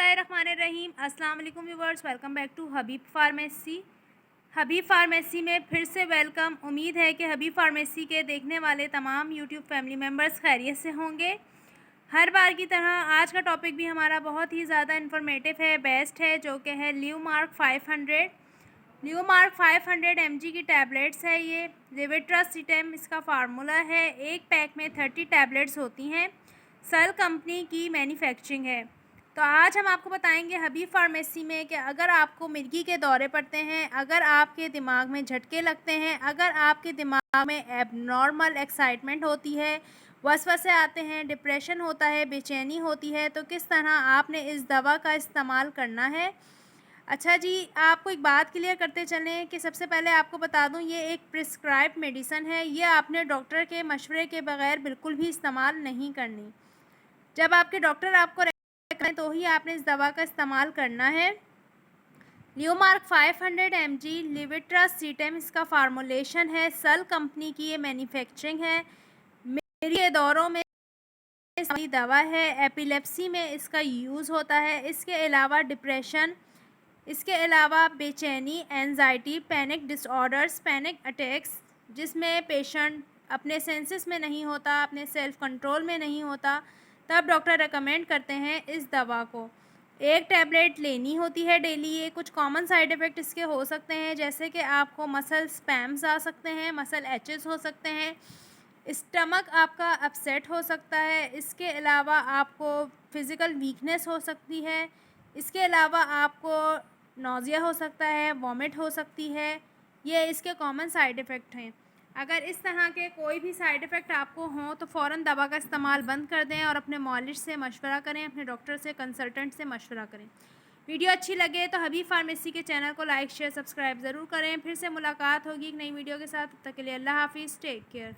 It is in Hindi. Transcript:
बिस्मिल्लाहिर्रहमानिर्रहीम। अस्सलाम वालेकुम viewers, welcome back to Habib pharmacy. Habib pharmacy में फिर से वेलकम। उम्मीद है कि हबीब फार्मेसी के देखने वाले तमाम यूट्यूब फैमिली मेम्बर्स खैरियत से होंगे। हर बार की तरह आज का टॉपिक भी हमारा बहुत ही ज़्यादा इन्फॉर्मेटिव है, बेस्ट है, जो कि है ल्यूमार्क 500। ल्यूमार्क 500 mg की टैबलेट्स है। ये लेवेट्रासिटेम इसका फार्मूला है। एक पैक में 30 टैबलेट्स होती हैं। सल कंपनी की मैन्युफैक्चरिंग है। तो आज हम आपको बताएंगे हबीब फार्मेसी में कि अगर आपको मिर्गी के दौरे पड़ते हैं, अगर आपके दिमाग में झटके लगते हैं, अगर आपके दिमाग में एबनॉर्मल एक्साइटमेंट होती है, वसवसे आते हैं, डिप्रेशन होता है, बेचैनी होती है, तो किस तरह आपने इस दवा का इस्तेमाल करना है। अच्छा जी, आपको एक बात क्लियर करते चलें कि सबसे पहले आपको बता दूं, ये एक प्रिस्क्राइब मेडिसन है। ये आपने डॉक्टर के मशवरे के बगैर बिल्कुल भी इस्तेमाल नहीं करनी। जब आपके डॉक्टर आपको करें तो ही आपने इस दवा का इस्तेमाल करना है। ल्यूमार्क 500 mg लेवेट्रासिटेम इसका फार्मूलेशन है। सल कंपनी की ये मैन्युफैक्चरिंग है। मेरे दौरों में इसकी दवा है। एपिलेप्सी में इसका यूज़ होता है। इसके अलावा डिप्रेशन, इसके अलावा बेचैनी, anxiety, panic disorders, panic attacks, जिसमें पेशेंट अपने सेंसेस में नहीं होता, अपने सेल्फ कंट्रोल में नहीं होता, तब डॉक्टर रेकमेंड करते हैं इस दवा को। एक टैबलेट लेनी होती है डेली। ये कुछ कॉमन साइड इफ़ेक्ट इसके हो सकते हैं, जैसे कि आपको मसल स्पैम्स आ सकते हैं, मसल एचेस हो सकते हैं, स्टमक आपका अपसेट हो सकता है। इसके अलावा आपको फ़िज़िकल वीकनेस हो सकती है। इसके अलावा आपको नौज़िया हो सकता है, वॉमिट हो सकती है। ये इसके कॉमन साइड इफ़ेक्ट हैं। अगर इस तरह के कोई भी साइड इफ़ेक्ट आपको हों तो फ़ौरन दवा का इस्तेमाल बंद कर दें और अपने मॉलिज से मशवरा करें, अपने डॉक्टर से, कंसल्टेंट से मशवरा करें। वीडियो अच्छी लगे तो हबीब फार्मेसी के चैनल को लाइक शेयर सब्सक्राइब ज़रूर करें। फिर से मुलाकात होगी एक नई वीडियो के साथ। तब तक के लिए अल्लाह हाफिज़, टेक केयर।